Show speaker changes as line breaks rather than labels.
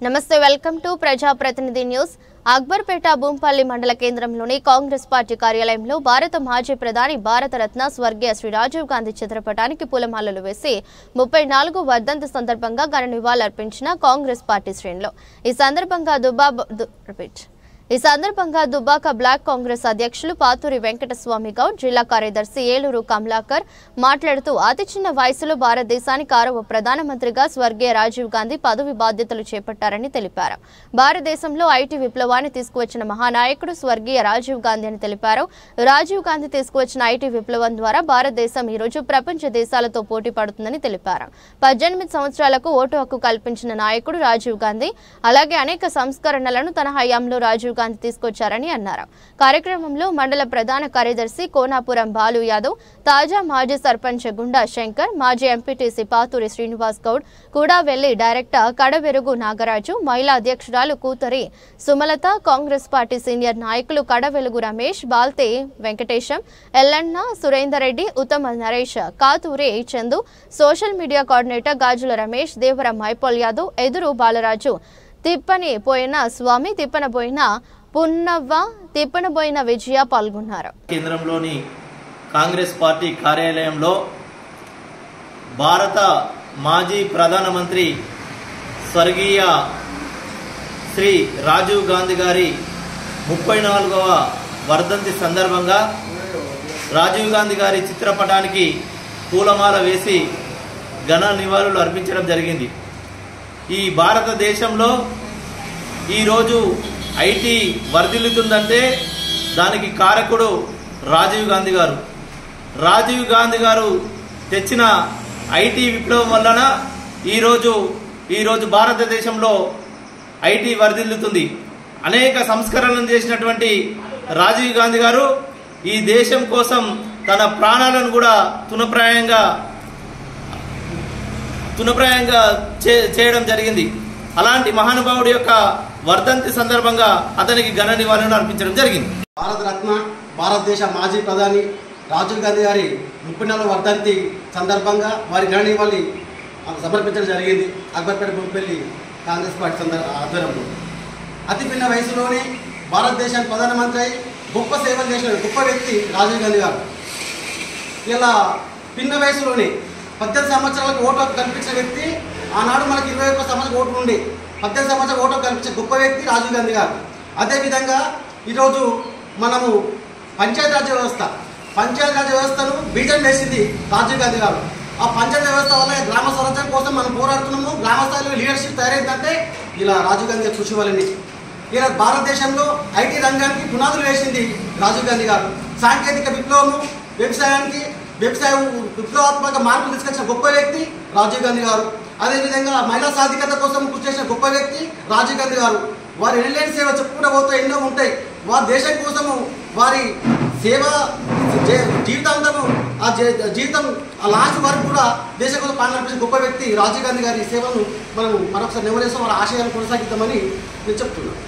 నమస్తే welcome to ప్రజాప్రతినిధి news. Akbarpet బూంపల్లి మండల కేంద్రంలోని కాంగ్రెస్ పార్టీ కార్యాలయంలో భారత మాజీ ప్రధాని భారతరత్న స్వర్గీయ శ్రీ రాజీవ్ గాంధీ చిత్రపటానికి పూలమాలలు వేసి 34వ వర్ధంతి సందర్భంగా ఘన నివాళులర్పించిన కాంగ్రెస్ పార్టీ శ్రేణులు. ఈ సందర్భంగా దుబ్బాక బ్లాక్ కాంగ్రెస్ అధ్యక్షులు పాతూరి వెంకటస్వామి గౌడ్, జిల్లా కార్యదర్శి ఏలూరు కమలాకర్ మాట్లాడుతూ అతి చిన్న వయసులో భారతదేశానికి 6వ ప్రధానమంత్రిగా స్వర్గీయ రాజీవ్ గాంధీ పదవి బాధ్యతలు చేపట్టారని తెలిపారు. భారతదేశంలో ఐటీ విప్లవాన్ని తీసుకువచ్చిన మహానాయకుడు స్వర్గీయ రాజీవ్ గాంధీ అని తెలిపారు. రాజీవ్ గాంధీ తీసుకువచ్చిన ఐటీ విప్లవం ద్వారా భారతదేశం ఈ రోజు ప్రపంచ దేశాలతో పోటీ పడుతుందని తెలిపారు. 18 సంవత్సరాలకు ఓటు హక్కు కల్పించిన నాయకుడు రాజీవ్ గాంధీ. అలాగే అనేక సంస్కరణలను తన హయాంలో రాజీవ్ గాంధీ తీసుకొచ్చారని అన్నారు. కార్యక్రమంలో మండల ప్రధాన కార్యదర్శి కోనాపురం బాలు యాదవ్, తాజా మాజీ సర్పంచ్ గుండా శంకర్, మాజీ ఎంపీటీసీ పాతూరి శ్రీనివాస్ గౌడ్, కూడావెల్లి డైరెక్టర్ కడవెరుగు నాగరాజు, మహిళా అధ్యక్షురాలు Kuthari Sumalatha, Congress party senior నాయకులు Kadavelugu Ramesh, Balthe Venkatesham, Ellanna Surender Reddy, Uttama Naresh, Kathuri Chandu, social media coordinator Gajula Ramesh, Devaram Maipol Yadav, Eduru Balaraju, తిప్పనిపోయిన స్వామి, తిప్పనబోయిన పున్నవ్వ, తిప్పనబోయిన విజయ పాల్గొన్నారు.
కేంద్రంలోని కాంగ్రెస్ పార్టీ కార్యాలయంలో భారత మాజీ ప్రధానమంత్రి స్వర్గీయ శ్రీ రాజీవ్ గాంధీ గారి 34వ వర్ధంతి సందర్భంగా రాజీవ్ గాంధీ గారి చిత్రపటానికి పూలమాల వేసి ఘన నివాళులు అర్పించడం జరిగింది. ఈ భారతదేశంలో ఈరోజు ఐటీ వర్ధిల్లుతుందంటే దానికి కారకుడు రాజీవ్ గాంధీ గారు. రాజీవ్ గాంధీ గారు తెచ్చిన ఐటీ విప్లవం వలన ఈరోజు భారతదేశంలో ఐటీ వర్ధిల్లుతుంది. అనేక సంస్కరణలు చేసినటువంటి రాజీవ్ గాంధీ గారు ఈ దేశం కోసం తన ప్రాణాలను కూడా తునప్రాయంగా చేయడం జరిగింది. అలాంటి మహానుభావుడి యొక్క వర్ధంతి సందర్భంగా అతనికి ఘన నివాళులను అర్పించడం జరిగింది.
భారతరత్న భారతదేశ మాజీ ప్రధాని రాజీవ్ గాంధీ గారి 34వ వర్ధంతి సందర్భంగా వారి ఘన నివాళి సమర్పించడం జరిగింది. అక్బర్పేట బూంపల్లి కాంగ్రెస్ పార్టీ ఆధ్వర్యంలో అతి పిన్న వయసులోనే భారతదేశానికి ప్రధానమంత్రి అయి గొప్ప సేవలు చేసిన గొప్ప వ్యక్తి రాజీవ్ గాంధీ గారు. ఇలా పిన్న వయసులోనే 18 సంవత్సరాలకు ఓటు హక్కు కల్పించిన వ్యక్తి. ఆనాడు మనకి 21 సంవత్సరాలకు ఓటు ఉండి 18 సంవత్సరాలకు ఓటు హక్కు కల్పించే గొప్ప వ్యక్తి రాజీవ్ గాంధీ గారు. అదేవిధంగా ఈరోజు మనము పంచాయతీరాజ్ వ్యవస్థను బీజం వేసింది రాజీవ్ గాంధీ గారు. ఆ పంచాయతీ వ్యవస్థ వల్ల గ్రామ స్వరాజ్యం కోసం మనం పోరాడుతున్నాము. గ్రామ స్థాయిలో లీడర్షిప్ తయారైందంటే ఇలా రాజీవ్ గాంధీ గారు కృషి వల్లనే. ఇలా భారతదేశంలో ఐటీ రంగానికి పునాదులు వేసింది రాజీవ్ గాంధీ గారు. సాంకేతిక విప్లవము, వ్యవసాయ విప్లవాత్మక మార్పులు తీసుకొచ్చిన గొప్ప వ్యక్తి రాజీవ్ గాంధీ గారు. అదేవిధంగా మహిళా సాధికారత కోసం కృషి చేసిన గొప్ప వ్యక్తి రాజీవ్ గాంధీ గారు. వారి ఎనలేని సేవ చెప్పుకుంటూ పోతే ఎన్నో ఉంటాయి. వారి దేశం కోసము వారి సేవ జీవితం ఆ లాస్ట్ వరకు కూడా దేశం కోసం పని నడిపించిన గొప్ప వ్యక్తి రాజీవ్ గాంధీ గారి సేవను మనం మరొకసారి నెమరేస్తాం. వారి ఆశయాలను కొనసాగిద్దామని నేను చెప్తున్నాను.